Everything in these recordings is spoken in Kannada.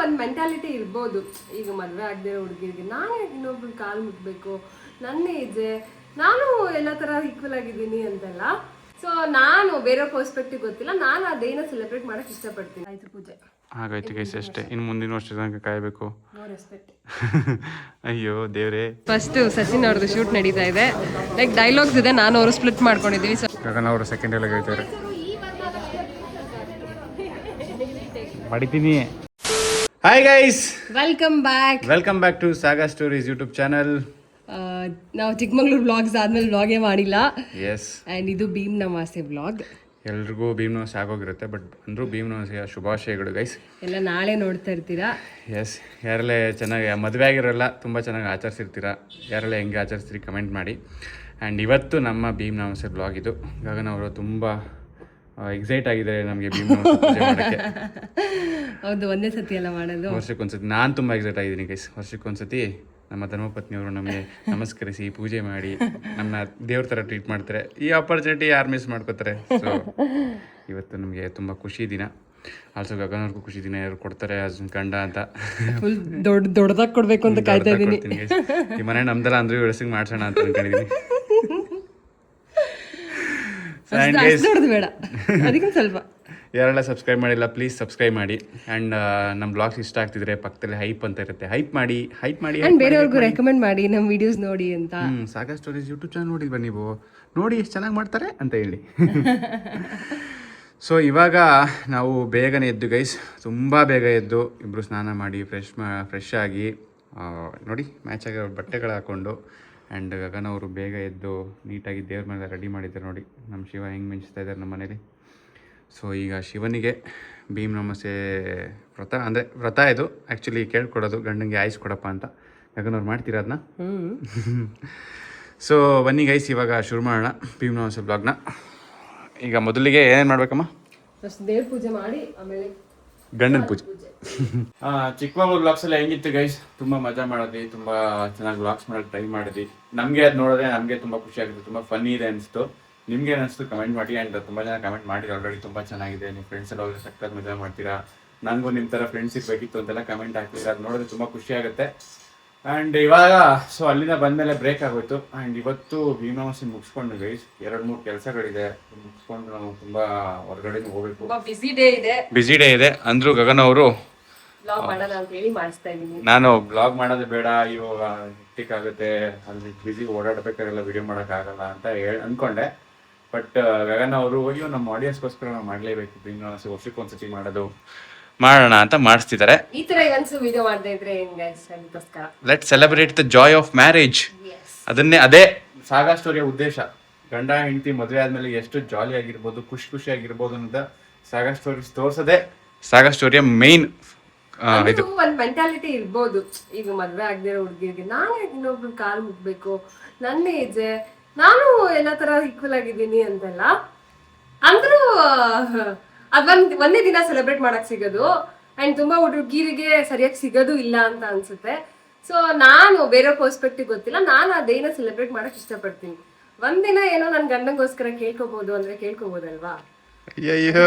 ಒಂದ್ ಮೆಂಟಾಲಿಟಿ ಇರ್ಬೋದು. ಈಗ ಮದ್ವೆ ಆಗದೆ ಹುಡುಗಿರಿಗೆ ನಾನು ಇನ್ನೊಬ್ರು ಕಾಲ್ ಮುಟ್ಬೇಕು, ನನ್ನ ಏಜೆ, ನಾನು ಎಲ್ಲ ತರ ಈಕ್ವಲ್ ಆಗಿದ್ದೀನಿ ಅಂತೆಲ್ಲ. ಸೊ ನಾನು ಬೇರೆ ಪರ್ಸ್ಪೆಕ್ಟಿವ್ ಗೊತ್ತಿಲ್ಲ, ನಾನು ಅದೇನ ಸೆಲೆಬ್ರೇಟ್ ಮಾಡಕ್ ಇಷ್ಟಪಡ್ತೀನಿ. ಆಯ್ತು ಪೂಜೆ ಹಾಗಾಯ್ತು ಗೈಸ್ ಅಷ್ಟೇ. ಇನ್ನು ಮುಂದಿನ ವರ್ಷ ತನಕ ಕಾಯಬೇಕು. No respect. ಅಯ್ಯೋ ದೇವ್ರೆ. ಫಸ್ಟ್ ಸಚಿನ್ ಅವ್ರದ್ದು ಶೂಟ್ ನಡೀತಾ ಇದೆ. ಲೈಕ್ ಡೈಲಾಗ್ಸ್ ಇದೆ, ನಾನು ಅವರು ಸ್ಪ್ಲಿಟ್ ಮಾಡ್ಕೊಂಡಿದ್ದೀವಿ. ಗಗನ್ ಅವರು ಸೆಕೆಂಡ್ ಡೈಲಾಗ್ ಹೇಳ್ತಾರೆ. ಮಾಡಿದ್ದೀನಿ. Hi guys, welcome back to Saga Stories YouTube channel. ನಾವು ಚಿಕ್ಕಮಂಗ್ಳೂರು ವ್ಲಾಗ್ಸ್ ಆದ್ಮೇಲೆ ವ್ಲಾಗೇ ಮಾಡಿಲ್ಲ. ಎಸ್, ಆ್ಯಂಡ್ ಇದು ಭೀಮ್ ನಮಾಸೆ ವ್ಲಾಗ್. ಎಲ್ರಿಗೂ ಭೀಮ್ ನಮಾಸೆ ಆಗೋಗಿರುತ್ತೆ, ಬಟ್ ಅಂದರೂ ಭೀಮ್ ನಮಾಸೆಯ ಶುಭಾಶಯಗಳು ಗೈಸ್. ಎಲ್ಲ ನಾಳೆ ನೋಡ್ತಾ ಇರ್ತೀರಾ. ಎಸ್, ಯಾರೆಲ್ಲ ಚೆನ್ನಾಗಿ ಮದುವೆ ಆಗಿರೋಲ್ಲ ತುಂಬ ಚೆನ್ನಾಗಿ ಆಚರಿಸಿರ್ತೀರಾ, ಯಾರೆಲ್ಲ ಹೆಂಗೆ ಆಚರಿಸ್ತೀರಿ ಕಮೆಂಟ್ ಮಾಡಿ. ಆ್ಯಂಡ್ ಇವತ್ತು ನಮ್ಮ ಭೀಮ್ ನಮಾಸೆ ವ್ಲಾಗ್ ಇದು. ಗಗನ್ ಅವರು ತುಂಬ ಎಕ್ಸೈಟ್ ಆಗಿದ್ದಾರೆ ನಮಗೆ ಭೀಮ್ ನಮಾಸೆ ಪೂಜೆ ಮಾಡೋಕ್ಕೆ. ಹೌದು, ಒಂದೇ ಸತಿ ಎಲ್ಲ ಮಾಡೋದು. ವರ್ಷಕ್ಕೊಂದ್ಸತಿ ನಾನು ತುಂಬ ಎಕ್ಸೈಟ್ ಆಗಿದ್ದೀನಿ ಗೈಸ್. ವರ್ಷಕ್ಕೊಂದ್ಸತಿ ನಮ್ಮ ಧರ್ಮಪತ್ನಿಯವರು ನಮಗೆ ನಮಸ್ಕರಿಸಿ ಪೂಜೆ ಮಾಡಿ ನಮ್ಮನ್ನ ದೇವ್ರ ಥರ ಟ್ರೀಟ್ ಮಾಡ್ತಾರೆ. ಈ ಆಪರ್ಚುನಿಟಿ ಯಾರು ಮಿಸ್ ಮಾಡ್ಕೋತಾರೆ. ಸೊ ಇವತ್ತು ನಮಗೆ ತುಂಬ ಖುಷಿ ದಿನ. ಆಲ್ಸೋ ಗಗನವ್ರಿಗೂ ಖುಷಿ ದಿನ, ಯಾರು ಕೊಡ್ತಾರೆ ಗಂಡ ಅಂತ ಫುಲ್ ದೊಡ್ಡದಾಗಿ ಕೊಡಬೇಕು ಅಂತ ಕಾಯ್ತಾ ಇದ್ದೀನಿ. ಈ ಮನೆ ನಮ್ದೆಲ್ಲ ಅಂದ್ರೂ ಬೆಳೆಸಿಗೆ ಮಾಡ್ಸೋಣ ಅಂತ ಅನ್ಕೊಂಡಿದ್ದೀನಿ. ಬೇಡ, ಅದಕ್ಕೆ ಸ್ವಲ್ಪ ಯಾರೆಲ್ಲ ಸಬ್ಸ್ಕ್ರೈಬ್ ಮಾಡಿಲ್ಲ ಪ್ಲೀಸ್ ಸಬ್ಸ್ಕ್ರೈಬ್ ಮಾಡಿ. ಆ್ಯಂಡ್ ನಮ್ಮ ಬ್ಲಾಗ್ಸ್ ಇಷ್ಟ ಆಗ್ತಿದ್ರೆ ಪಕ್ಕದಲ್ಲಿ ಹೈಪ್ ಅಂತ ಇರುತ್ತೆ, ಹೈಪ್ ಮಾಡಿ ಆ್ಯಂಡ್ ಬೇರೆಯವ್ರಿಗೂ ರೆಕಮೆಂಡ್ ಮಾಡಿ ನಮ್ಮ ವಿಡಿಯೋಸ್ ನೋಡಿ ಅಂತ. ಸಾಗಾ ಸ್ಟೋರೀಸ್ ಯೂಟ್ಯೂಬ್ ಚಾನಲ್ ನೋಡಿಲ್ವಾ ನೀವು? ನೋಡಿ ಎಷ್ಟು ಚೆನ್ನಾಗಿ ಮಾಡ್ತಾರೆ ಅಂತ ಹೇಳಿ. ಸೊ ಇವಾಗ ನಾವು ಬೇಗನೆ ಎದ್ದು ಗೈಸ್, ತುಂಬ ಬೇಗ ಎದ್ದು ಇಬ್ಬರು ಸ್ನಾನ ಮಾಡಿ ಫ್ರೆಶ್ ಆಗಿ ನೋಡಿ ಮ್ಯಾಚ್ ಆಗಿರೋ ಬಟ್ಟೆಗಳು ಹಾಕ್ಕೊಂಡು. ಆ್ಯಂಡ್ ಗಗನ್ ಅವರು ಬೇಗ ಎದ್ದು ನೀಟಾಗಿ ದೇವ್ರ ಮೇಲೆ ರೆಡಿ ಮಾಡಿದ್ದಾರೆ. ನೋಡಿ ನಮ್ಮ ಶಿವ ಹೆಂಗೆ ಮಿಂಚ್ತಾ ಇದ್ದಾರೆ ನಮ್ಮ ಮನೇಲಿ. ಸೊ ಈಗ ಶಿವನಿಗೆ ಭೀಮ್ ನಮಾಸೆ ವ್ರತ ಇದು ಆ್ಯಕ್ಚುಲಿ ಕೇಳ್ಕೊಡೋದು, ಗಂಡಂಗೆ ಆಯ್ಸ್ ಕೊಡಪ್ಪ ಅಂತ. ಗಗನ್ ಅವ್ರು ಮಾಡ್ತೀರಾ ಅದನ್ನ? ಸೊ ಬನ್ನಿ ಗೈಸ್, ಇವಾಗ ಶುರು ಮಾಡೋಣ ಭೀಮ್ ನಮಾಸೆ ಬ್ಲಾಗ್ನ. ಈಗ ಮೊದಲಿಗೆ ಏನೇನು ಮಾಡ್ಬೇಕಮ್ಮ? ದೇವ್ರ ಪೂಜೆ ಮಾಡಿ ಆಮೇಲೆ ಗಂಡನ ಪೂಜೆ. ಚಿಕ್ಕಮಗಳೂರು ಬ್ಲಾಗ್ಸ್ ಎಲ್ಲ ಹೆಂಗಿತ್ತು ಗೈಸ್? ತುಂಬ ಮಜಾ ಮಾಡಿದ್ವಿ, ತುಂಬ ಚೆನ್ನಾಗಿ ಬ್ಲಾಗ್ಸ್ ಮಾಡೋಕ್ಕೆ ಟ್ರೈ ಮಾಡಿದ್ವಿ. ನಮಗೆ ಅದು ನೋಡಿದ್ರೆ ನಮಗೆ ತುಂಬ ಖುಷಿ ಆಗುತ್ತೆ, ತುಂಬ ಫನ್ನಿ ಇದೆ ಅನಿಸ್ತು. ನಿಮ್ಗೆ ಅನಿಸ್ತು ಕಮೆಂಟ್ ಮಾಡಿ. ಆ್ಯಂಡ್ ತುಂಬ ಜನ ಕಮೆಂಟ್ ಮಾಡಿ ಆಲ್ರೆಡಿ ತುಂಬ ಚೆನ್ನಾಗಿದೆ, ನಿಮ್ಮ ಫ್ರೆಂಡ್ಸ್ ಎಲ್ಲ ಹೋಗಿ ಸಕ್ಕತ್ ಮಜಾ ಮಾಡ್ತೀರಾ, ನನಗೂ ನಿಮ್ಮ ಥರ ಫ್ರೆಂಡ್ಸ್ ಇರಬೇಕಿತ್ತು ಅಂತೆಲ್ಲ ಕಮೆಂಟ್ ಹಾಕ್ತೀರಾ. ಅದು ನೋಡಿದ್ರೆ ತುಂಬ ಖುಷಿ ಆಗುತ್ತೆ. ಆ್ಯಂಡ್ ಇವಾಗ ಸೊ ಅಲ್ಲಿಂದ ಬಂದಮೇಲೆ ಬ್ರೇಕ್ ಆಗೋಯ್ತು. ಆ್ಯಂಡ್ ಇವತ್ತು ಭೀಮ್ ನಮಾಸೆ ಮುಗಿಸ್ಕೊಂಡು ಗೈಸ್ 2-3 ಕೆಲಸಗಳಿದೆ ಮುಗಿಸ್ಕೊಂಡು ನಾವು ತುಂಬ ಹೊರಗಡೆ ಹೋಗ್ಬೇಕು. ಬಿಸಿ ಡೇ ಇದೆ ಅಂದ್ರು ಗಗನ್ ಅವರು ನಾನು ಬ್ಲಾಗ್ ಮಾಡೋದು ಬೇಡ, ಇವಾಗ ಹೆಕ್ಟಿಕ್ ಆಗುತ್ತೆ, ಅಲ್ಲಿ ಬಿಸಿ ಓಡಾಡ್ಬೇಕಾರೆಲ್ಲ ವಿಡಿಯೋ ಮಾಡೋಕ್ಕಾಗಲ್ಲ ಅಂತ ಅನ್ಕೊಂಡೆ. ಬಟ್ ಗಗನ್ ಅವರು ಅಯ್ಯೋ ನಮ್ಮ ಆಡಿಯನ್ಸ್ಗೋಸ್ಕರ ನಾವು ಮಾಡಲೇಬೇಕು, ಭೀಮ್ ನಮಾಸೆ ವರ್ಷಕ್ಕೊಂದ್ಸತಿ ಮಾಡೋಣ ಅಂತ ಮಾಡಿಸ್ತಿದ್ದಾರೆ. ಈ ತರ ಇವನ್ಸ್ ವಿಡಿಯೋ ಮಾಡದೇ ಇದ್ರೆ let celebrate the joy of marriage. ಅದೇ ಸಾಗಾ ಸ್ಟೋರಿಯ ಉದ್ದೇಶ. ಗಂಡ ಹೆಂಡತಿ ಮದುವೆ ಆದ್ಮೇಲೆ ಎಷ್ಟು ಜಾಲಿ ಆಗಿರ್ಬೋದು, ಖುಷಿ ಆಗಿರ್ಬೋದು ಅಂತ ಸಾಗಾ ಸ್ಟೋರೀಸ್ ತೋರ್ಸೋದೇ ಸಾಗಾ ಸ್ಟೋರಿಯ ಮೇನ್ ಇದು. ಒಂದ್ ಮೆಂಟಾಲಿಟಿ ಇರ್ಬೋದು. ಈಗ ಮದ್ವೆ ಆಗದೆ ಹುಡುಗಿರಿಗೆ ನಾನು ಇನ್ನೊಬ್ರು ಕಾಲ್ ಮುಟ್ಬೇಕು, ನನ್ನ ಏಜೆ, ನಾನು ಎಲ್ಲ ತರ ಈಕ್ವಲ್ ಆಗಿದ್ದೀನಿ ಅಂತೆಲ್ಲ. ಅಂದ್ರೂ ಒಂದೇ ದಿನ ಸೆಲೆಬ್ರೇಟ್ ಮಾಡಕ್ ಸಿಗೋದು. ಅಂಡ್ ತುಂಬಾ ಹುಡುಗಿರಿಗೆ ಸರಿಯಾಗಿ ಸಿಗೋದು ಇಲ್ಲ ಅಂತ ಅನ್ಸುತ್ತೆ. ಸೊ ನಾನು ಬೇರೆ ಪರ್ಸ್ಪೆಕ್ಟಿವ್ ಗೊತ್ತಿಲ್ಲ, ನಾನು ಅದೇನ ಸೆಲೆಬ್ರೇಟ್ ಮಾಡಕ್ ಇಷ್ಟಪಡ್ತೀನಿ. ಒಂದಿನ ಏನೋ ನನ್ ಗಂಡಂಗೋಸ್ಕರ ಕೇಳ್ಕೋಬಹುದು ಅಂದ್ರೆ ಕೇಳ್ಕೋಬಹುದಲ್ವಾ? ಅಯ್ಯೋ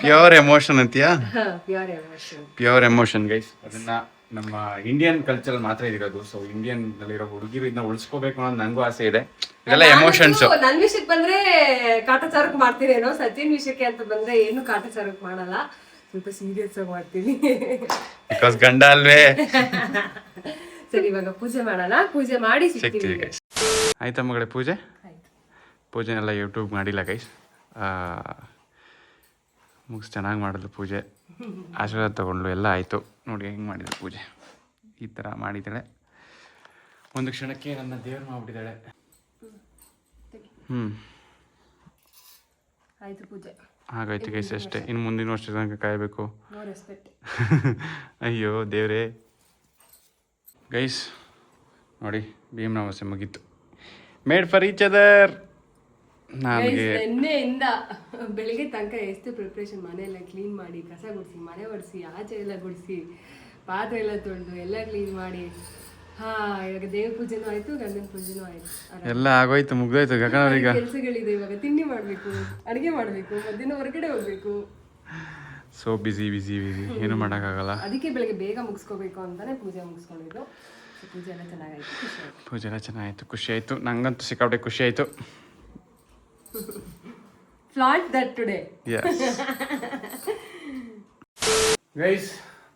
ಪ್ಯೂರ್ ಎಮೋಷನ್ ಅಂತೀಯಾ? Pure emotion guys. ಅದನ್ನ ನಮ್ಮ ಇಂಡಿಯನ್ ಕಲ್ಚರ್ ಮಾತ್ರ ಇರೋದು. ಸೊ ಇಂಡಿಯನ್ ನಲ್ಲಿರೋ ಹುಡುಗಿರು ಇದನ್ನ ಉಳಿಸ್ಕೋಬೇಕು ಅನ್ನೋದು ನನಗೂ ಆಸೆ ಇದೆ. ಇದೆಲ್ಲ ಎಮೋಷನ್ಸ್. ನನ್ ವಿಷಯಕ್ಕೆ ಬಂದ್ರೆ ಕಾಟಾಚಾರಕ್ಕೆ ಮಾಡ್ತೀರೇನೋ, ಸಚಿನ್ ವಿಷಯಕ್ಕೆ ಅಂತ ಬಂದ್ರೆ ಏನು ಕಾಟಾಚಾರಕ್ಕೆ ಮಾಡಲ್ಲ, ಸ್ವಲ್ಪ ಸೀರಿಯಸ್ ಆಗಿ ಮಾಡ್ತೀನಿ. ಬಿಕಾಸ್ ಗಂಡ ಅಲ್ವೇ. ಸರಿ ಇವಾಗ ಪೂಜೆ ಮಾಡೋಣ, ಪೂಜೆ ಮಾಡಿ ಸಿಗ್ತೀವಿ ಗೈಸ್. ಆಯ್ತಾ ಮಗಳೇ ಪೂಜೆ? ಪೂಜೆನೆಲ್ಲ ಯೂಟ್ಯೂಬ್ ಮಾಡಿಲ್ಲ ಗೈಸ್, ಮುಗಿಸ್ ಚೆನ್ನಾಗಿ ಮಾಡಿದ್ಲು ಪೂಜೆ, ಆಶೀರ್ವಾದ ತಗೊಂಡ್ಲು, ಎಲ್ಲ ಆಯಿತು. ನೋಡಿ ಹೆಂಗೆ ಮಾಡಿದ್ಲು ಪೂಜೆ, ಈ ಥರ ಮಾಡಿದ್ದಾಳೆ. ಒಂದು ಕ್ಷಣಕ್ಕೆ ನನ್ನ ದೇವ್ರು ಮಾಡಿಬಿಟ್ಟಿದ್ದಾಳೆ. ಆಯ್ತು ಪೂಜೆ ಹಾಗಾಯ್ತು ಗೈಸ್ ಅಷ್ಟೇ. ಇನ್ನು ಮುಂದಿನ ವರ್ಷ ತನಕ ಕಾಯಬೇಕು. ಅಯ್ಯೋ ದೇವ್ರೇ. ಗೈಸ್ ನೋಡಿ ಭೀಮ್ ನಮಾಸೆ ಮುಗೀತು. Made for each other. ನಿನ್ನೆಯಿಂದ ಬೆಳಿಗ್ಗೆ ತನಕ ಎಷ್ಟು ಪ್ರಿಪ್ರೇಷನ್, ಮನೆಯೆಲ್ಲ ಕ್ಲೀನ್ ಮಾಡಿ, ಕಸ ಗುಡಿಸಿ, ಮನೆ ಒರೆಸಿ, ಆಚೆ ಎಲ್ಲ ಗುಡಿಸಿ, ಪಾತ್ರೆ ಎಲ್ಲ ತೊಳೆದು ಎಲ್ಲ ಕ್ಲೀನ್ ಮಾಡಿ, ಇವಾಗ ದೇವ್ರ ಪೂಜೆನೂ ಆಯ್ತು, ಗಂಡನ ಪೂಜೆನೂ ಆಯ್ತು, ಎಲ್ಲ ಆಗೋಯ್ತು, ಮುಗ್ದೋಯ್ತು. ಗಗನವ್ರೀಗ ಕೆಲಸಗಳಿದೆ. ಇವಾಗ ತಿಂಡಿ ಮಾಡ್ಬೇಕು, ಅಡುಗೆ ಮಾಡ್ಬೇಕು, ಮಧ್ಯಾಹ್ನ ಹೊರಗಡೆ ಹೋಗ್ಬೇಕು. ಸೊ ಬಿಸಿ ಏನು ಮಾಡೋಕ್ಕಾಗಲ್ಲ. ಅದಕ್ಕೆ ಬೆಳಗ್ಗೆ ಬೇಗ ಮುಗಿಸ್ಕೋಬೇಕು ಅಂತಾನೆ ಪೂಜೆ ಮುಗಿಸ್ಕೊಂಡಿದ್ದು. ಪೂಜೆ ಎಲ್ಲ ಚೆನ್ನಾಗಾಯ್ತು, ಖುಷಿ ಆಯ್ತು. ಪೂಜೆ ಎಲ್ಲ ಚೆನ್ನಾಗಿತ್ತು, ಖುಷಿ ಆಯಿತು. ನಂಗಂತೂ ಸಿಕ್ಕಾಪಟ್ಟೆ ಖುಷಿ ಆಯಿತು. Flat that today. ಗೈಸ್,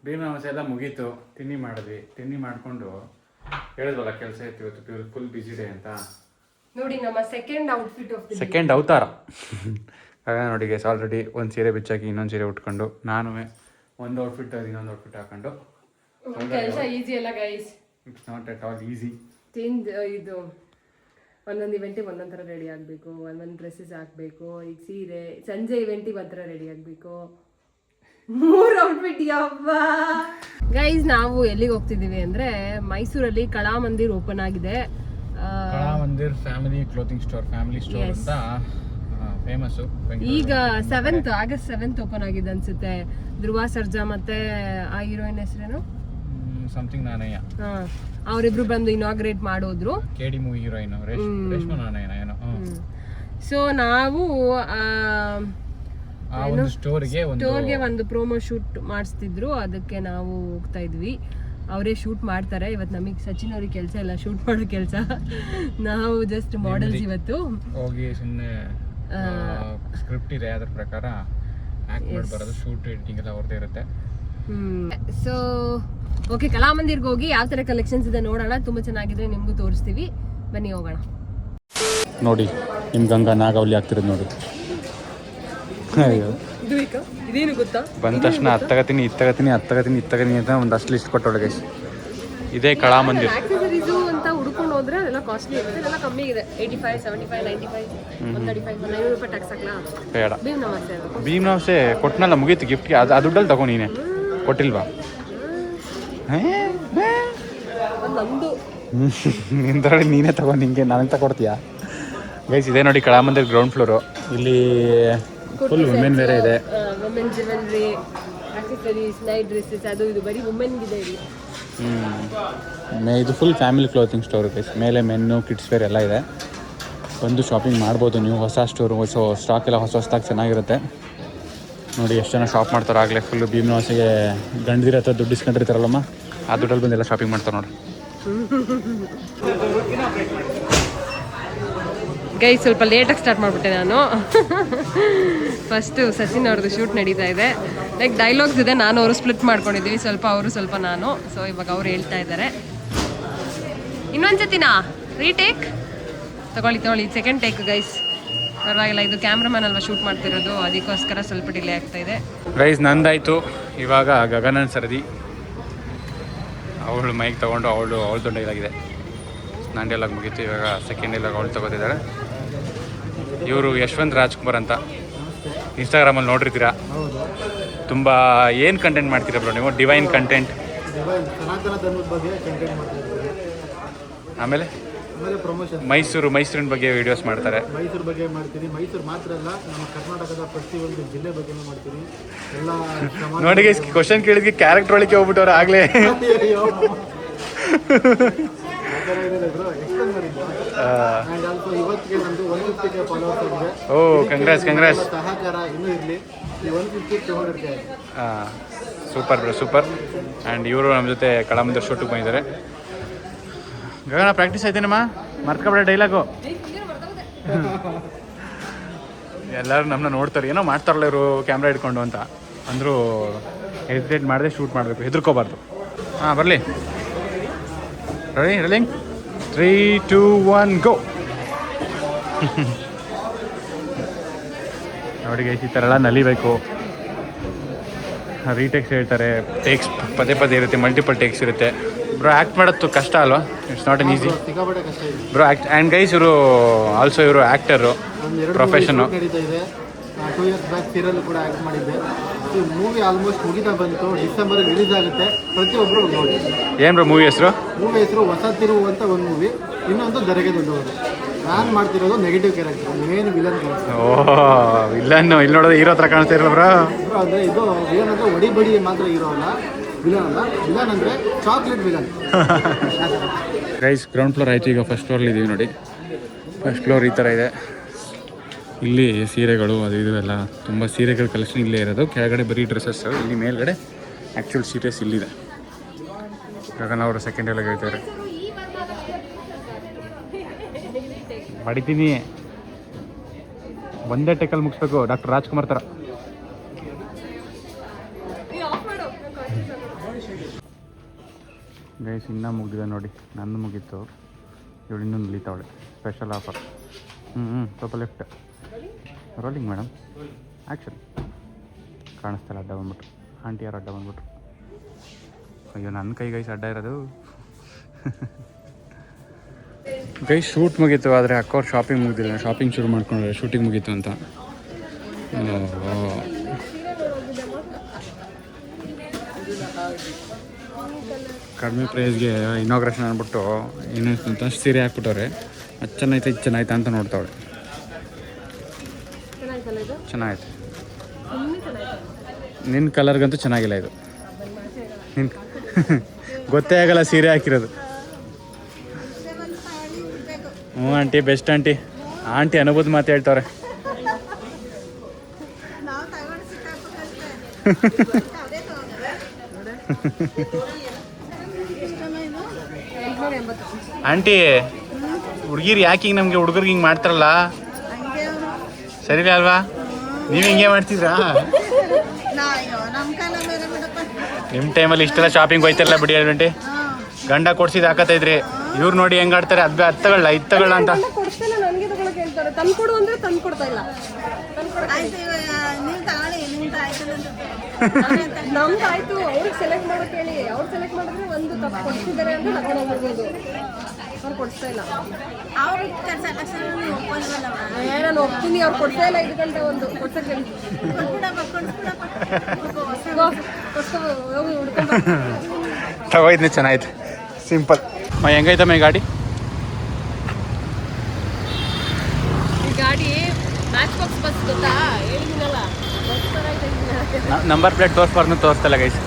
ಭೀಮನಾಮಸೆ ಎಲ್ಲ ಮುಗೀತು. ತಿಂಡಿ ಮಾಡಿದ್ವಿ. ತಿಂಡಿ ಮಾಡಿಕೊಂಡು ಹೇಳಿದ್ವಲ್ಲ ಕೆಲಸ ಇತ್ತು ಇವತ್ತು ಫುಲ್ ಬಿಸಿ ಡೇ ಅಂತ. ನೋಡಿ ನಮ್ಮ second outfit of the second ಅವತಾರ. ನೋಡಿ ಗೈಸ್, ಆಲ್ರೆಡಿ ಒಂದು ಸೀರೆ ಬಿಚ್ಚಾಕಿ ಇನ್ನೊಂದು ಸೀರೆ ಉಟ್ಕೊಂಡು, ನಾನು ಒಂದು ಔಟ್ಫಿಟ್ ಇನ್ನೊಂದು ಔಟ್ಫಿಟ್ ಹಾಕೊಂಡು. ಕೆಲಸ ಈಸಿ ಅಲ್ಲ guys, it's not at all easy. ಇದು ಒಂದೊಂದು ಇವೆಂಟಿಗೆ ಒಂದೊಂದು ಥರ ರೆಡಿ ಆಗಬೇಕು, ಒಂದೊಂದು ಡ್ರೆಸ್ಸಸ್ ಹಾಕಬೇಕು. ಈಗ ಸೀರೆ ಸಂಜೆ ಇವೆಂಟಿಗೆ ಒಂಥರ ರೆಡಿ ಆಗಬೇಕು. 3 ಔಟ್ಫಿಟ್ ಯವ್ವ. ಗೈಸ್, ನಾವು ಎಲ್ಲಿಗೆ ಹೋಗ್ತಿದ್ದೀವಿ ಅಂದರೆ ಮೈಸೂರಲ್ಲಿ ಕಲಾಮಂದಿರ್ ಓಪನ್ ಆಗಿದೆ. Kalamandir family clothing store, family store ಅಂತ ಫೇಮಸ್. ಈಗ ಆಗಸ್ಟ್ 7th ಓಪನ್ ಆಗಿದೆ ಅನ್ಸುತ್ತೆ. ಧ್ರುವ ಸರ್ಜಾ ಮತ್ತೆ ಆ ಹೀರೋಯಿನ್ ಹೆಸರೇನು ಸಮಥಿಂಗ್ ನಾನಯ್ಯ, ಅವರಿಬ್ರು ಬಂದು ಇನಾಗ್ರೇಟ್ ಮಾಡೋದ್ರು. ಕೆಡಿ ಮೂವಿ ಹೀರೋಯಿನ್ ರೇಷ್ಮಾ ನಾನಯ್ಯನ ಏನೋ. ಸೊ ನಾವು ಸ್ಟೋರ್ಗೆ ಒಂದು ಪ್ರೋಮೋ ಶೂಟ್ ಮಾಡಿಸ್ತಿದ್ರು, ಅದಕ್ಕೆ ನಾವು ಹೋಗ್ತಾ ಇದ್ವಿ. ಅವರೇ ಶೂಟ್ ಮಾಡ್ತಾರೆ ಇವತ್ತು. ನಮಗೆ ಸಚಿನ್ ಅವ್ರಿಗೆ ಕೆಲಸ ಇಲ್ಲ ಶೂಟ್ ಮಾಡೋ ಕೆಲಸ, ನಾವು ಜಸ್ಟ್ ಮಾಡೆಲ್ಸ್ ಇವತ್ತು ಹೋಗಿ ಸುಮ್ಮನೆ ಸ್ಕ್ರಿಪ್ಟ್ ಇದೆ, ಅದ್ರ ಪ್ರಕಾರ ಆಕ್ಟ್ ಮಾಡಿ ಬರೋದು. ಶೂಟ್ ಎಡಿಟಿಂಗ್ ಎಲ್ಲ ಅವ್ರದ್ದೇ ಇರುತ್ತೆ. ಸೊ ಓಕೆ, ಕಲಾಮಂದಿರ್ಗೆ ಹೋಗಿ ಯಾವ ಥರ ಕಲೆಕ್ಷನ್ಸ್ ಇದೆ ನೋಡೋಣ. ತುಂಬ ಚೆನ್ನಾಗಿದೆ, ನಿಮಗೂ ತೋರಿಸ್ತೀವಿ, ಬನ್ನಿ ಹೋಗೋಣ. ನೋಡಿ ನಿಮ್ಮ ಗಂಗಾ ನಾಗಾವಲಿ ಆಗ್ತಿರೋದು ನೋಡಿ. ಇದೇನು ಗೊತ್ತಾ, ಬಂದ ತಕ್ಷಣ ಅತ್ತಗತೀನಿ ಅಂತ ಒಂದಷ್ಟು ಲಿಸ್ಟ್ ಕೊಟ್ಟೊಳಗೆ. ಇದೇ ಕಲಾಮಂದಿರ್. ಆಕ್ಸೆಸರೀಸು ಅಂತ ಹುಡ್ಕೊಂಡು ಹೋದ್ರೆ ಅದೆಲ್ಲ ಕಾಸ್ಟ್ಲಿ ಇರುತ್ತೆ, ಅದೆಲ್ಲ ಕಮ್ಮಿ ಇದೆ. 85, 75, 95, 135, 900 ರೂಪಾಯಿ ಟ್ಯಾಕ್ಸ್ ಹಾಕ್ಲಾ? ಬೇಡ. ಭೀಮನಾಮಸೆ ಕೊಟ್ಟನಲ್ಲ, ಮುಗೀತು ಗಿಫ್ಟ್ಗೆ. ಆ ದುಡ್ಡಲ್ಲಿ ತಗೋ, ನೀನೆ ಕೊಟ್ಟಿಲ್ವಾ? ನಂದು ನಿಂದ್ರಲ್ಲಿ ನೀನೇ ತಗೋ, ನಿಂಗೆ ನನಗೆ ತಗೊಡ್ತೀಯಾ? ಗೈಸ್, ಇದೇ ನೋಡಿ ಕಲಾಮಂದಿರ್ ಗ್ರೌಂಡ್ ಫ್ಲೋರು. ಇಲ್ಲಿ ಫುಲ್ ವುಮೆನ್ ಬೇರೆ ಇದೆ. Women jewellery, accessories, night dresses, ಅದು ಇದು ಬರೀ ವುಮೆನ್ಗಿದೆ ಇಲ್ಲಿ. ಇದು full family clothing store guys. ಮೇಲೆ ಮೆನ್ನು, ಕಿಡ್ಸ್ ವೇರ್ ಎಲ್ಲ ಇದೆ. ಬಂದು ಶಾಪಿಂಗ್ ಮಾಡ್ಬೋದು ನೀವು. ಹೊಸ ಸ್ಟೋರು, ಹೊಸ ಸ್ಟಾಕ್ ಎಲ್ಲ ಹೊಸದಾಗಿ ಚೆನ್ನಾಗಿರುತ್ತೆ. ನೋಡಿ ಎಷ್ಟು ಜನ ಶಾಪ್ ಮಾಡ್ತಾರೆ. ಆಗಲೇ ಫುಲ್ಲು ಭೀಮನಾಮಸೆಗೆ ಗಂಡದಿರ ಹತ್ರ ದುಡ್ಡು ಇಸ್ಕೊಂಡಿರ್ತಾರಲ್ಲಮ್ಮ, ಆ ದುಡ್ಡಲ್ಲಿ ಬಂದೆಲ್ಲ ಶಾಪಿಂಗ್ ಮಾಡ್ತಾರೆ ನೋಡಿ. ಗೈ ಸ್ವಲ್ಪ ಲೇಟಾಗಿ ಸ್ಟಾರ್ಟ್ ಮಾಡಿಬಿಟ್ಟೆ ನಾನು. ಫಸ್ಟು ಸಚಿನ್ ಅವ್ರದ್ದು ಶೂಟ್ ನಡೀತಾ ಇದೆ. ಲೈಕ್ ಡೈಲಾಗ್ಸ್ ಇದೆ, ನಾನು ಅವರು ಸ್ಪ್ಲಿಟ್ ಮಾಡ್ಕೊಂಡಿದ್ದೀವಿ, ಸ್ವಲ್ಪ ಅವರು ಸ್ವಲ್ಪ ನಾನು. ಸೊ ಇವಾಗ ಅವ್ರು ಹೇಳ್ತಾ ಇದ್ದಾರೆ. ಇನ್ನೊಂದ್ಸತಿನಾ ರೀಟೇಕ್ ತಗೊಳ್ಳಿ, ಸೆಕೆಂಡ್ ಟೇಕ್ ಗೈಸ್. ಪರವಾಗಿಲ್ಲ, ಇದು ಕ್ಯಾಮ್ರಾಮನ್ ಅಲ್ವಾ ಶೂಟ್ ಮಾಡ್ತಿರೋದು, ಅದಕ್ಕೋಸ್ಕರ ಸ್ವಲ್ಪ ಡಿಲೇ ಆಗ್ತಾ ಇದೆ. ಗೈಸ್, ನಂದಾಯಿತು. ಇವಾಗ ಗಗನನ್ ಸರದಿ ಅವಳು ಮೈಕ್ ತೊಗೊಂಡು ಅವಳದು ಡೈಲಾಗ್ ಇದೆ. ನಾನು ಡೈಲಾಗ್ ಮುಗೀತು. ಇವಾಗ ಸೆಕೆಂಡ್ ಡೈಲಾಗ್ ಅವಳು ತಗೋತಿದ್ದಾರೆ. ಇವರು ಯಶವಂತ್ ರಾಜ್ಕುಮಾರ್ ಅಂತ, ಇನ್ಸ್ಟಾಗ್ರಾಮಲ್ಲಿ ನೋಡಿರ್ತೀರಾ. ತುಂಬ ಏನು ಕಂಟೆಂಟ್ ಮಾಡ್ತೀರಾ ಬ್ರೋ ನೀವು? Divine content. ಆಮೇಲೆ ಮೈಸೂರಿನ ಬಗ್ಗೆ ವಿಡಿಯೋಸ್ ಮಾಡ್ತಾರೆ. ಮೈಸೂರು ಬಗ್ಗೆ ಮಾಡ್ತೀರಿ. ಮೈಸೂರು ಮಾತ್ರ ಅಲ್ಲ, ನಮ್ಮ ಕರ್ನಾಟಕದ ಪ್ರತಿಯೊಂದು ಜಿಲ್ಲೆ ಬಗ್ಗೆ ಮಾಡ್ತೀರಿ. ಎಲ್ಲ ನೋಡಿ ಕ್ವಶನ್ ಕೇಳಿದ್ವಿ, ಕ್ಯಾರೆಕ್ಟರ್ ಒಳಗೆ ಹೋಗ್ಬಿಟ್ಟವ್ರು ಆಗಲೇ. ಇವತ್ತಿಗೆ ನಮ್ದು 150K ಫಾಲೋವರ್ಸ್ ಆಗಿದೆ. Oh, congrats. ಸಹಕಾರ ಇನ್ನೂ ಇರಲಿ. ಈ 150 ತಗೊಂಡಿರ್ತಾರೆ. Super bro, super. ಆ್ಯಂಡ್ ಇವರು ನಮ್ಮ ಜೊತೆ ಕಲಾಮಂದಿರ್ ಶೂಟಿಗೆ ಬಂದಿದ್ದಾರೆ. ಗಗನ ಪ್ರಾಕ್ಟೀಸ್ ಆಯ್ತೇನಮ್ಮ? ಮರ್ತ್ಕೊಬೇಡ ಡೈಲಾಗು. ಎಲ್ಲರೂ ನಮ್ಮನ್ನ ನೋಡ್ತಾರೆ, ಏನೋ ಮಾಡ್ತಾರಲ್ಲ ಇವರು ಕ್ಯಾಮ್ರಾ ಹಿಡ್ಕೊಂಡು ಅಂತ ಅಂದರೂ ಹೆಸಿಟೇಟ್ ಮಾಡದೆ ಶೂಟ್ ಮಾಡಬೇಕು, ಹೆದರ್ಕೋಬಾರ್ದು. ಬರಲಿ. ರೆಡಿ? 3, 2, 1 ಗೋ. ನೋಡಿ ಗೈಸ್, ಈ ಥರ ಎಲ್ಲ ನಲಿಬೇಕು. ರೀಟೇಕ್ಸ್ ಹೇಳ್ತಾರೆ, ಟೇಕ್ಸ್ ಪದೇ ಇರುತ್ತೆ, ಮಲ್ಟಿಪಲ್ ಟೇಕ್ಸ್ ಇರುತ್ತೆ. ಬ್ರೋ ಆ್ಯಕ್ಟ್ ಮಾಡೋದು ಕಷ್ಟ ಅಲ್ವಾ? It's not an easy bro act. And guys, ಇವರು actor, profession. 2 years back serial ಕೂಡ ಆ್ಯಕ್ಟ್ ಮಾಡಿದ್ದೆ. ಈ ಮೂವಿ ಆಲ್ಮೋಸ್ಟ್ ಮುಗಿತಾ ಬಂತು, ಡಿಸೆಂಬರ್ ರಿಲೀಸ್ ಆಗುತ್ತೆ. ಪ್ರತಿಯೊಬ್ಬರು ನೋಡಿ. ಏನು ಬ್ರೋ ಮೂವಿ ಹೆಸರು? ಮೂವಿ ಹೆಸರು ಹೊಸ ತಿರುವು ಅಂತ ಒಂದು ಮೂವಿ, ಇನ್ನೊಂದು ದರೆಗೆ ದೊಡ್ಡವರು. ನಾನು ಮಾಡ್ತಿರೋದು negative character, main villain character. Villain ಇಲ್ಲಿ ನೋಡೋದು ಹೀರೋ ಹತ್ರ ಕಾಣಿಸ್ತಾ ಇರಲ್ಲ ಬ್ರೋ. ಅಂದರೆ ಇದು ವಿಲನ್ ಅಂದರೆ ಒಡಿ ಮಾತ್ರ ಹೀರೋ ಅಲ್ಲ, ವಿಲನ್ ಅಲ್ಲ. ವಿಲನ್ ಅಂದರೆ chocolate villain. Guys, ground floor ಆಯಿತು. ಈಗ ಫಸ್ಟ್ ಫ್ಲೋರಲ್ಲಿ ಇದ್ದೀವಿ ನೋಡಿ. ಫಸ್ಟ್ ಫ್ಲೋರ್ ಈ ಥರ ಇದೆ. ಇಲ್ಲಿ ಸೀರೆಗಳು ಅದು ಇದು ಎಲ್ಲ ತುಂಬ ಸೀರೆಗಳ ಕಲೆಕ್ಷನ್ ಇಲ್ಲೇ ಇರೋದು. ಕೆಳಗಡೆ ಬರೀ ಡ್ರೆಸ್ಸಸ್, ಇಲ್ಲಿ ಮೇಲ್ಗಡೆ ಆ್ಯಕ್ಚುಲ್ ಸೀರೆಸ್ ಇಲ್ಲಿದೆ. ಗಗನ ಅವರು ಸೆಕೆಂಡ್ ಎಲ್ಲ ಹೇಳ್ತಾರೆ ಬಡಿತೀನಿ, ಒಂದೇ ಟೆಕಲ್ ಮುಗಿಸ್ಬೇಕು, ಡಾಕ್ಟರ್ ರಾಜ್ಕುಮಾರ್ ಥರ. ಗೈಸ್ ಇನ್ನೂ ಮುಗಿದಿದೆ ನೋಡಿ, ನಂದು ಮುಗೀತು, ಇವಳು ಇನ್ನೊಂದು ಲೀತಾವಳೆ. Special offer. ಸ್ವಲ್ಪ ಲೆಫ್ಟ್ ರೋಲಿಂಗ್ ಮೇಡಮ್, ಆ್ಯಕ್ಷನ್. ಕಾಣಿಸ್ತಲ್ಲ, ಅಡ್ಡ ಬಂದ್ಬಿಟ್ರು, ಆಂಟಿ ಯಾರು ಅಡ್ಡ ಬಂದ್ಬಿಟ್ರು. ಅಯ್ಯೋ ನನ್ನ ಕೈ ಗೈಸ್ ಅಡ್ಡ ಇರೋದು. ಗೈ ಶೂಟ್ ಮುಗೀತು, ಆದರೆ ಅಕ್ಕವ್ರು ಶಾಪಿಂಗ್ ಮುಗಿದಿಲ್ಲ. ಶಾಪಿಂಗ್ ಶುರು ಮಾಡ್ಕೊಂಡ್ರೆ ಶೂಟಿಂಗ್ ಮುಗೀತು ಅಂತ. ಕಡಿಮೆ ಪ್ರೈಸ್ಗೆ ಇನಾಗ್ರೇಷನ್ ಅಂದ್ಬಿಟ್ಟು ಏನಾಯ್ತು ಅಂತ ಸೀರೆ ಹಾಕ್ಬಿಟ್ಟವ್ರೆ. ಅದು ಚೆನ್ನಾಯ್ತು, ಇದು ಚೆನ್ನಾಯ್ತಾ ಅಂತ ನೋಡ್ತಾವಳೆ. ಚೆನ್ನಾಯ್ತು, ನಿನ್ನ ಕಲರ್ಗಂತೂ ಚೆನ್ನಾಗಿಲ್ಲ ಇದು. ನಿನ್ನ ಗೊತ್ತೇ ಆಗಲ್ಲ ಸೀರೆ ಹಾಕಿರೋದು. ಹ್ಞೂ ಆಂಟಿ, ಬೆಸ್ಟ್ ಆಂಟಿ. ಆಂಟಿ ಅನುಭೂತಿ ಮಾತು ಹೇಳ್ತವ್ರೆ. ಆಂಟಿ, ಹುಡುಗಿರು ಯಾಕೆ ಹಿಂಗೆ ನಮಗೆ ಹುಡುಗರಿಗೆ ಹಿಂಗೆ ಮಾಡ್ತಾರಲ್ಲ, ಸರಿ ಅಲ್ವಾ? ನೀವು ಹಿಂಗೆ ಮಾಡ್ತಿದ್ರಾ? ನಿಮ್ಮ ಟೈಮಲ್ಲಿ ಇಷ್ಟೆಲ್ಲ ಶಾಪಿಂಗ್ ಹೋಯ್ತಾರಲ್ಲ ಬಿಡಿ. ಗಂಟೆ ಗಂಡ ಕೊಡ್ಸಿದ್ದು ಹಾಕತ್ತಾ ಇದ್ರಿ, ಇವ್ರು ನೋಡಿ ಹೆಂಗ್ ಆಡ್ತಾರೆ. ಅದು ಹತ್ತಗಳ ಇತ್ತಗಳ ಅಂತ ನಮ್ದಾಯ್ತು, ಅವ್ರಿಗೆ ಸೆಲೆಕ್ಟ್ ಮಾಡೋಕೆ ಹೇಳಿ. ಅವ್ರು ಸೆಲೆಕ್ಟ್ ಮಾಡಿದ್ರೆ ಒಂದು ತಪ್ಪು ಕೊಡ್ತಿದ್ದಾರೆ ಅಂತ ಲಗ್ನ ಮಾಡ್ಬೋದು. ಅವ್ರು ಕೊಡ್ತಾ ಇಲ್ಲ. ನಾನು ಒಪ್ತೀನಿ, ಅವ್ರು ಕೊಡ್ತಾ ಇಲ್ಲ. 5 ಗಂಟೆ ಒಂದು ಕೊಡ್ಸಕ್ಕೆ ಹೇಳಿ. ತಗೋಯ್ತು, ಚೆನ್ನಾಯ್ತು, ಸಿಂಪಲ್. ಹೆಂಗೈತಮ್ಮ ಈ ಗಾಡಿ? ಈ ಗಾಡಿ ಮ್ಯಾಚ್ ಬಾಕ್ಸ್ ಬಸ್ ಗೊತ್ತಾ? ಹೇಳಿದ್ದೀನಲ್ಲ, ನಂಬರ್ ಪ್ಲೇಟ್ ತೋರಿಸ್ತಲ್ಲ ಗೈಸ್.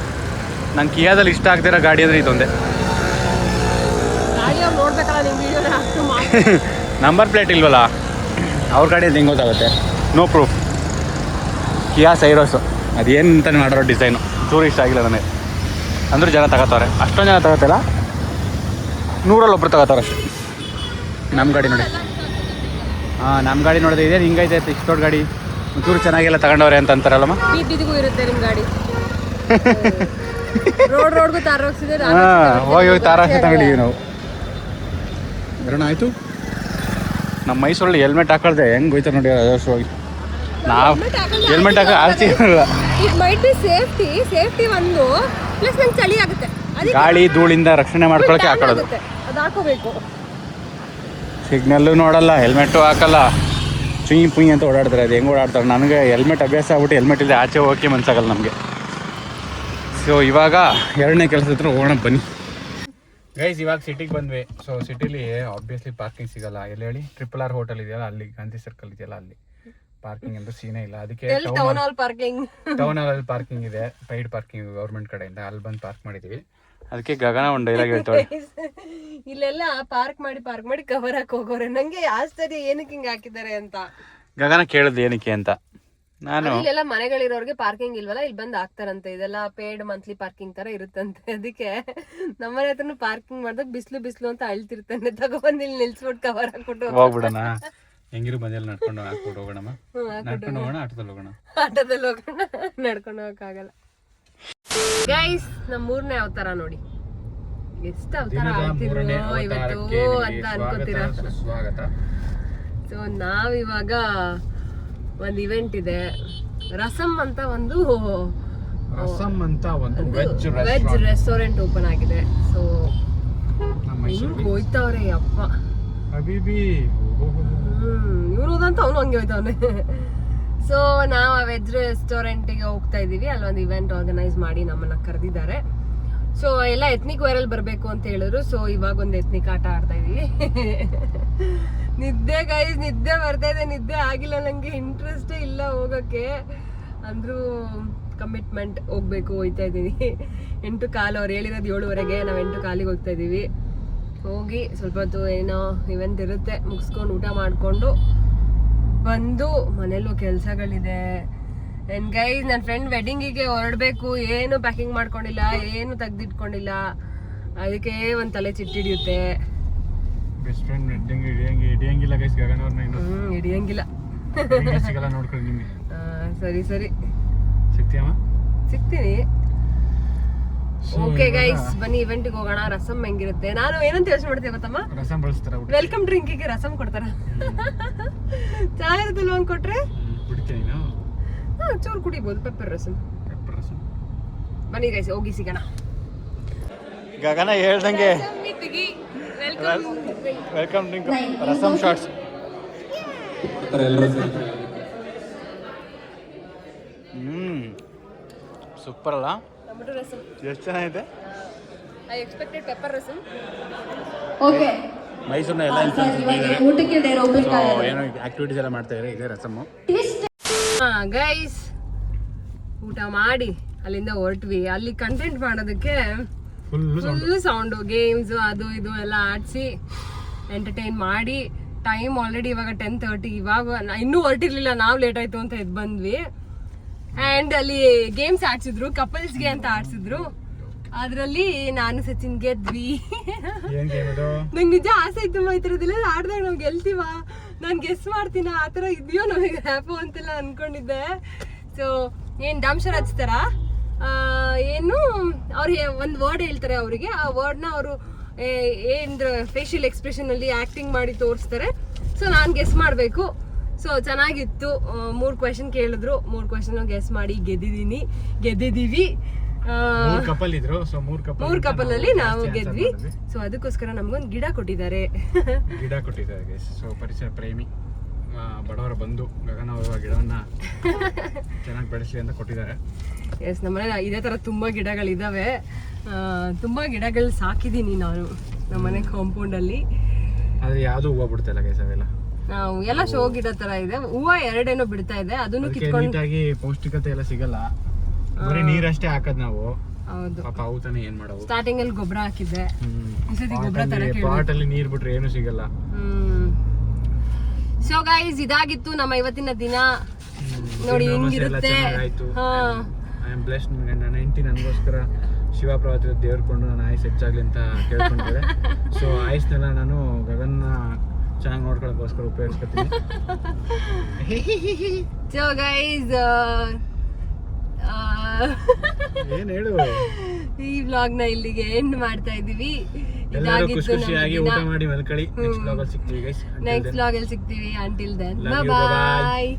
ನಂಗೆ ಕಿಯಾದಲ್ಲಿ ಇಷ್ಟ ಆಗ್ತಿರೋ ಗಾಡಿ ಅಂದರೆ ಇದೊಂದೇ. ಗಾಡಿ ಅವ್ರು ನೋಡ್ಬೇಕಲ್ಲ ನಿಮ್ಮ ವಿಡಿಯೋನ ಅಷ್ಟು ಮಾಡಿ. ನಂಬರ್ ಪ್ಲೇಟ್ ಇಲ್ವಲ್ಲ, ಅವ್ರ ಗಾಡಿ ಅದು ಹೆಂಗೆ ಗೊತ್ತಾಗುತ್ತೆ? No proof. ಕಿಯಾ ಸೈರೋಸು ಅದೇನು ಅಂತ ಮಾಡಿರೋ ಡಿಸೈನು ಚೂರು ಇಷ್ಟ ಆಗಿಲ್ಲ ನನಗೆ. ಅಂದರೂ ಜನ ತಗೋತಾರೆ, ಅಷ್ಟೊಂದು ಜನ ತಗೋತಿಲ್ಲ, 100ರಲ್ಲಿ ಒಬ್ರು ತಗೋತಾರೆ ಅಷ್ಟೇ. ನಮ್ಮ ಗಾಡಿ ನೋಡಿ, ನಮ್ಮ ಗಾಡಿ ನೋಡಿದ್ರೆ ಇದೇನು ಹಿಂಗೈತೆ ಇಷ್ಟು ದೊಡ್ಡ ಗಾಡಿ, ಒಂಚೂರು ಚೆನ್ನಾಗಿಲ್ಲ ತಗೊಂಡವ್ರೆ ಅಂತ ಅಂತಾರಲ್ಲಮ್ಮ. ಬೀದಿಗೂ ಇರುತ್ತೆ ನಿಮ್ಮ ಗಾಡಿ. ರೋಡ್ಗೂ ತಾರ ಹೋಗ್ಸಿದೆ. ಹೋಗಿ ತಾರ ಹಾಕಿ ತಗೊಂಡಿದ್ದೀವಿ ನಾವು. ಬರೋಣ ಆಯಿತು. ನಮ್ಮ ಮೈಸೂರಲ್ಲಿ ಹೆಲ್ಮೆಟ್ ಹಾಕೊಳ್ದೆ ಹೆಂಗೆ ಹೋಯ್ತಾರೆ ನೋಡಿ ಅದರ್ಶವಾಗಿ. ನಾವು ಹೆಲ್ಮೆಟ್ ಹಾಕೋ ಆಸ್ತಿ ಇರಲ್ಲ. ಇಟ್ ಮೈಟ್ ಬಿ ಸೇಫ್ಟಿ ಒಂದು ಪ್ಲಸ್ ನಂಗೆ ಚಳಿ ಆಗುತ್ತೆ. ಗಾಳಿ ಧೂಳಿಂದ ರಕ್ಷಣೆ ಮಾಡ್ಕೊಳ್ಳೋಕೆ ಹಾಕೊಳ್ಳೋದು. ಅದು ಹಾಕೋಬೇಕು. ಸಿಗ್ನಲ್ಲು ನೋಡಲ್ಲ, ಹೆಲ್ಮೆಟ್ಟು ಹಾಕಲ್ಲ, ಚುಯಿ ಪುಯಿ ಅಂತ ಓಡಾಡ್ತಾರೆ. ಅದು ಹೆಂಗೆ ಓಡಾಡ್ತಾರೆ? ನನಗೆ ಹೆಲ್ಮೆಟ್ ಅಭ್ಯಾಸ ಆಗ್ಬಿಟ್ಟು ಹೆಲ್ಮೆಟ್ ಇಲ್ಲದೆ ಆಚೆ ಹೋಗೋಕ್ಕೆ ಮನ್ಸಾಗಲ್ಲ ನಮಗೆ. ಸೊ ಇವಾಗ 2ನೇ ಕೆಲಸದ ಹತ್ರ ಹೋಗೋಣ ಬನ್ನಿ ಗೈಸ್. ಇವಾಗ ಸಿಟಿಗೆ ಬಂದ್ವಿ. ಸೊ ಸಿಟಿಲಿ ಆಬ್ವಿಯಸ್ಲಿ ಪಾರ್ಕಿಂಗ್ ಸಿಗಲ್ಲ. ಎಲ್ಲಿ ಹೇಳಿ? RRR ಹೋಟೆಲ್ ಇದೆಯಲ್ಲ ಅಲ್ಲಿ, ಗಾಂಧಿ ಸರ್ಕಲ್ ಇದೆಯಲ್ಲ ಅಲ್ಲಿ ಪಾರ್ಕಿಂಗ್ ಅಂತ ಸೀನೇ ಇಲ್ಲ. ಅದಕ್ಕೆ ಟೌನ್ ಹಾಲ್ ಪಾರ್ಕಿಂಗ್ ಇದೆ, ಪೈಡ್ ಪಾರ್ಕಿಂಗ್ ಗೌರ್ಮೆಂಟ್ ಕಡೆಯಿಂದ. ಅಲ್ಲಿ ಬಂದು ಪಾರ್ಕ್ ಮಾಡಿದ್ದೀವಿ. ಅದಕ್ಕೆ ಗಗನ ಒಂದು ಡೈಲಾಗ್ ಹೇಳ್ತಾಳೆ, ಇಲ್ಲೆಲ್ಲ ಪಾರ್ಕ್ ಮಾಡಿ ಕವರ್ ಹಾಕಿ ಹೋಗೋರೆ. ನಂಗೆ ಆಶ್ಚರ್ಯ ಏನಕ್ಕೆ ಹಿಂಗೆ ಹಾಕಿದ್ದಾರೆ ಅಂತ. ಗಗನ ಕೇಳಿದ್ ಏನಕ್ಕೆ ಅಂತ. ನಾನು ಇಲ್ಲೆಲ್ಲ ಮನೆಗಳಿರೋರ್ಗೆ ಪಾರ್ಕಿಂಗ್ ಇಲ್ವಲ್ಲ, ಇಲ್ಲಿ ಬಂದು ಹಾಕ್ತಾರಂತೆ. ಇದೆಲ್ಲ ಪೇಡ್ ಮಂತ್ಲಿ ಪಾರ್ಕಿಂಗ್ ತರ ಇರುತ್ತಂತೆ. ಅದಕ್ಕೆ ನಮ್ಮನೆ ಹತ್ರನು ಪಾರ್ಕಿಂಗ್ ಮಾಡಿದಾಗ ಬಿಸ್ಲು ಅಂತ ಅಳ್ತಿರ್ತಾನೆ. ತಗೊಬಂದು ಇಲ್ಲಿ ನಿಲ್ಸ್ಬಿಟ್ಟು ಕವರ್ ಹಾಕ್ಬಿಟ್ಟು ಹೋಗ್ಬಿಡೋಣ. ಹೆಂಗಿರು ಮನೆಯಲ್ಲಿ ನಡ್ಕೊಂಡು ಹಾಕ್ಬಿಟ್ಟು ಹೋಗೋಣ. ನಡ್ಕೊಂಡು ಹೋಗೋಣ, ಆಟೋದಲ್ಲಿ ಹೋಗೋಣ. ನಡ್ಕೊಂಡು ಹೋಗಕ್ಕಾಗಲ್ಲ ಗೈಸ್. ನಮ್ಮ 3ನೇ ಅವತಾರ ನೋಡಿ, ಎಷ್ಟು ಅವತಾರ ಆಗ್ತಿದ್ರು ಇವತ್ತು ಅಂತ ಅನ್ಕೋತೀರಾ. ಸೊ ನಾವಿವಾಗ ಒಂದು ಇವೆಂಟ್ ಇದೆ, ರಸಮ್ ಅಂತ ಒಂದು ವೆಜ್ ರೆಸ್ಟೋರೆಂಟ್ ಓಪನ್ ಆಗಿದೆ. ಸೊ ಹೋಯ್ತವ್ರೆ ಅಪ್ಪ ಇವ್ರು ಹೋದಂತ ಅವನು ಹಂಗೆ ಹೋಯ್ತವನೆ. ಸೊ ನಾವು ಆ ವೆಜ್ ರೆಸ್ಟೋರೆಂಟಿಗೆ ಹೋಗ್ತಾ ಇದೀವಿ. ಅಲ್ಲೊಂದು ಇವೆಂಟ್ ಆರ್ಗನೈಸ್ ಮಾಡಿ ನಮ್ಮನ್ನ ಕರೆದಿದ್ದಾರೆ. ಸೊ ಎಲ್ಲ ಎತ್ನಿಕ್ ವೈರಲ್ ಬರಬೇಕು ಅಂತ ಹೇಳಿದ್ರು. ಸೊ ಇವಾಗ ಒಂದು ಎತ್ನಿಕ್ ಆಟ ಆಡ್ತಾ ಇದೀವಿ. ನಿದ್ದೆ ಗೈಸ್, ನಿದ್ದೆ ಬರ್ತಾ ಇದೆ. ನಿದ್ದೆ ಆಗಿಲ್ಲ, ನಂಗೆ ಇಂಟ್ರೆಸ್ಟೇ ಇಲ್ಲ ಹೋಗಕ್ಕೆ. ಅಂದ್ರೂ ಕಮಿಟ್ಮೆಂಟ್ ಹೋಗ್ಬೇಕು, ಹೋಯ್ತಾ ಇದೀವಿ. 8:15 ಅವ್ರು ಹೇಳಿರೋದು 7:30. ನಾವು 8:15 ಹೋಗ್ತಾ ಇದೀವಿ. ಹೋಗಿ ಸ್ವಲ್ಪ ಹೊತ್ತು ಏನೋ ಇವೆಂಟ್ ಇರುತ್ತೆ, ಮುಗಿಸ್ಕೊಂಡು ಊಟ ಮಾಡಿಕೊಂಡು ಬಂದು ಮನೇಲೂ ಕೆಲ್ಸಗಳಿದೆ. ಅಂಡ್ ಗೈಸ್ ನನ್ನ ಫ್ರೆಂಡ್ ವೆಡ್ಡಿಂಗಿಗೆ ಹೊರಡ್ಬೇಕು, ಏನು ಪ್ಯಾಕಿಂಗ್ ಮಾಡ್ಕೊಂಡಿಲ್ಲ, ಏನು ತೆಗ್ದಿಟ್ಕೊಂಡಿಲ್ಲ. ಅದಕ್ಕೆ ಒಂದ್ ತಲೆ ಚಿಟ್ಟಿಡಿಯುತ್ತೆ. ಬೆಸ್ಟ್ ಫ್ರೆಂಡ್ ವೆಡ್ಡಿಂಗ್ ಹಿಡಿಯಂಗಿಲ್ಲ ಗೈಸ್. ಗಗನ್ ಅವ್ರನ್ನ ಇನ್ನು ಹಿಡಿಯಂಗಿಲ್ಲ. ಸಿಗಲ್ಲ ನೋಡ್ಕೊಳ್ಳಿ ನಿಮ್ಗೆ. ಸರಿ ಸಿಗ್ತೀಯಮ್ಮ? ಸಿಗ್ತೀನಿ. ಓಕೆ ಗೈಸ್ ಬನ್ನಿ ಇವೆಂಟ್ಗೆ ಹೋಗೋಣ. ರಸಮ್ ಹೆಂಗಿರುತ್ತೆ, ನಾನು ಏನಂತ ಯೋಚನೆ ಮಾಡ್ತೇವೆ ಗೊತ್ತಮ್ಮ, ರಸಂ ಬಳಸ್ತಾರ ವೆಲ್ಕಮ್ ಡ್ರಿಂಕಿಗೆ ರಸಮ್ ಕೊಡ್ತಾರ. ಚಾ ಇರುತ್ತಲ್ವ ಹಂಗ್ ಕೊಟ್ರೆ ಕುಡಿತೀನಿ ಚೂರು ಕುಡಿಬೋದು. ಪೆಪ್ಪರ್ ರಸಮ್. ಬನ್ನಿ ಗೈಸ್ ಹೋಗಿ ಸಿಗೋಣ. ಗಗನ ಹೇಳ್ದಂಗೆ welcome drink rasam shorts. Super ಅಲ್ಲ? ಟೊಮೆಟೊ ರಸಮ್ ಎಷ್ಟು ಚೆನ್ನಾಗಿದೆ. I expected pepper rasam. Okay ಮೈಸೂರಿನ ಎಲ್ಲ ಊಟಕ್ಕೆ ಏನೋ ಆಕ್ಟಿವಿಟೀಸ್ ಎಲ್ಲ ಮಾಡ್ತಾ ಇದ್ದಾರೆ. ಇದೇ ರಸಮ್ಮು. ಗೈಸ್ ಊಟ ಮಾಡಿ ಅಲ್ಲಿಂದ ಹೊರಟ್ವಿ. ಅಲ್ಲಿ ಕಂಟೆಂಟ್ ಮಾಡೋದಕ್ಕೆ ಫುಲ್ ಸೌಂಡು, ಗೇಮ್ಸ್ ಅದು ಇದು ಎಲ್ಲ ಆಡಿಸಿ ಎಂಟರ್ಟೈನ್ ಮಾಡಿ. ಟೈಮ್ ಆಲ್ರೆಡಿ ಇವಾಗ 10:30. ಇವಾಗ ಇನ್ನೂ ಹೊರಟಿರ್ಲಿಲ್ಲ, ನಾವು ಲೇಟ್ ಆಯ್ತು ಅಂತ ಎದ್ದು ಬಂದ್ವಿ. ಆ್ಯಂಡ್ ಅಲ್ಲಿ ಗೇಮ್ಸ್ ಆಡ್ಸಿದ್ರು, ಕಪಲ್ಸ್ಗೆ ಅಂತ ಆಡ್ಸಿದ್ರು. ಅದ್ರಲ್ಲಿ ನಾನು ಸಚಿನ್ ಗೆದ್ವಿ. ನಂಗೆ ನಿಜ ಆಸೆ ಇತ್ತು ಈ ಥರದ್ದೆಲ್ಲ ಆಡ್ದಾಗ ನಾವು ಗೆಲ್ತೀವ, ನಾನು ಗೆಸ್ ಮಾಡ್ತೀನ, ಆ ಥರ ಇದೆಯೋ ನಮಗೆ ಹ್ಯಾಪು ಅಂತೆಲ್ಲ ಅನ್ಕೊಂಡಿದ್ದೆ. ಸೊ ಏನು ಡಾಮ್ಶರ್ ಹಚ್ತಾರ, ಏನು ಅವ್ರು ಒಂದು ವರ್ಡ್ ಹೇಳ್ತಾರೆ ಅವರಿಗೆ, ಆ ವರ್ಡ್ನ ಅವರು ಏನಂದ್ರೆ ಫೇಶಿಯಲ್ ಎಕ್ಸ್ಪ್ರೆಷನ್ ಅಲ್ಲಿ ಆಕ್ಟಿಂಗ್ ಮಾಡಿ ತೋರಿಸ್ತಾರೆ. ಸೊ ನಾನು ಗೆಸ್ ಮಾಡಬೇಕು. ಸೊ ಚೆನ್ನಾಗಿತ್ತು. 3 ಕ್ವೆಶನ್ ಕೇಳಿದ್ರು, 3 ಕ್ವೆಶನ್ ಗೆಸ್ ಮಾಡಿ ಗೆದ್ದಿದ್ದೀವಿ. 3 ಕಪಲ್ ಇದ್ರು. ಸೊ 3 ಕಪಲ್ ಅಲ್ಲಿ ನಾವು ಗೆದ್ವಿ. ಸೊ ಅದಕ್ಕೋಸ್ಕರ ನಮ್ಗೊಂದು ಗಿಡ ಕೊಟ್ಟಿದ್ದಾರೆ. ಗೈಸ್. ಸೊ ಪರಿಸರ ಪ್ರೇಮಿ ಬಡವರ ಬಂದು ಗಗನ ಅವರು ಆ ಗಿಡವನ್ನ ಚೆನ್ನಾಗಿ ಬೆಳೆಸಲಿ ಅಂತ ಕೊಟ್ಟಿದ್ದಾರೆ. ಎಸ್, ನಮ್ಮನೆ ಇದೇ ತರ ತುಂಬಾ ಗಿಡಗಳಿದಾವೆ. ತುಂಬಾ ಗಿಡಗಳು ಸಾಕಿದೀನಿ ನಾನು ನಮ್ಮನೆ ಕಾಂಪೌಂಡ್ ಅಲ್ಲಿ. ಆದ್ರೆ ಯಾವ್ದು ಹೂವು ಬಿಡ್ತಾ ಗೈಸ್. ಅವೆಲ್ಲ ನಾವು ಎಲ್ಲ ಶೋ ಗಿಡ ತರ ಇದೆ. ಹೂವ 2 ಏನೋ ಬಿಡ್ತಾ ಇದೆ, ಅದನ್ನು ಕಿತ್ಕೊಂಡು ನೀಟಾಗಿ ಪೌಷ್ಟಿಕತೆ ಎಲ್ಲ ಸಿಗಲ್ಲ. ಬರೀ ನೀರಷ್ಟೇ ಹಾಕದ್ ನಾವು. ಹೌದು, ಪಾಪ ಅವು ತಾನೇ ಏನ್ ಮಾಡೋದು. ಸ್ಟಾರ್ಟಿಂಗ್ ಅಲ್ಲಿ ಗೊಬ್ಬರ ಹಾಕಿದ್ದೆ. ಈ ಸತಿ ಗೊಬ್ಬರ ಪಾಟ್ ಅಲ್ಲಿ ನೀರ್ ಬಿಟ್ರೆ ಏನು ಸಿಗಲ್ಲ. ಸೊ ಗೈಸ್ ಇದಾಗಿತ್ತು ನಮ್ಮ ಇವತ್ತಿನ ದಿನ. ನೋಡಿ ಹಿಂಗಿರುತ್ತೆ. I am blessed. ನನ್ನ ಹೆಂಡತಿ ನನಗೋಸ್ಕರ ಶಿವಪ್ರಭಾತ ದೇವ್ರಕೊಂಡು ನಾನು ಆಯುಸ್ ಹೆಚ್ಚಾಗ್ಲಿ ಅಂತ ಕೇಳ್ಕೊಂಡಿದ್ದೆ. ಸೊ ಆಯುಸ್ನೆಲ್ಲ ನಾನು ಗಗನ್ನ ಚೆನ್ನಾಗಿ ನೋಡ್ಕೊಳ್ಳೋಕ್ಕೋಸ್ಕರ ಉಪಯೋಗಿಸ್ಕೊತೀನಿ. ಸೊ ಗೈಸ್ ಏನ್ ಹೇಳು, ಈ ವ್ಲಾಗ್ ನ ಇಲ್ಲಿಗೆ ಎಂಡ್ ಮಾಡ್ತಾ ಇದೀವಿ. ಎಲ್ಲರೂ ಖುಷಿ ಖುಷಿಯಾಗಿ ಊಟ ಮಾಡಿ ಮಲ್ಕೊಳ್ಳಿ. ನೆಕ್ಸ್ಟ್ ವ್ಲಾಗ್ ಅಲ್ಲಿ ಸಿಗ್ತೀವಿ ಗೈಸ್. ನೆಕ್ಸ್ಟ್ ವ್ಲಾಗ್ ಅಲ್ಲಿ ಸಿಗ್ತೀವಿ. Until then Love you, bye.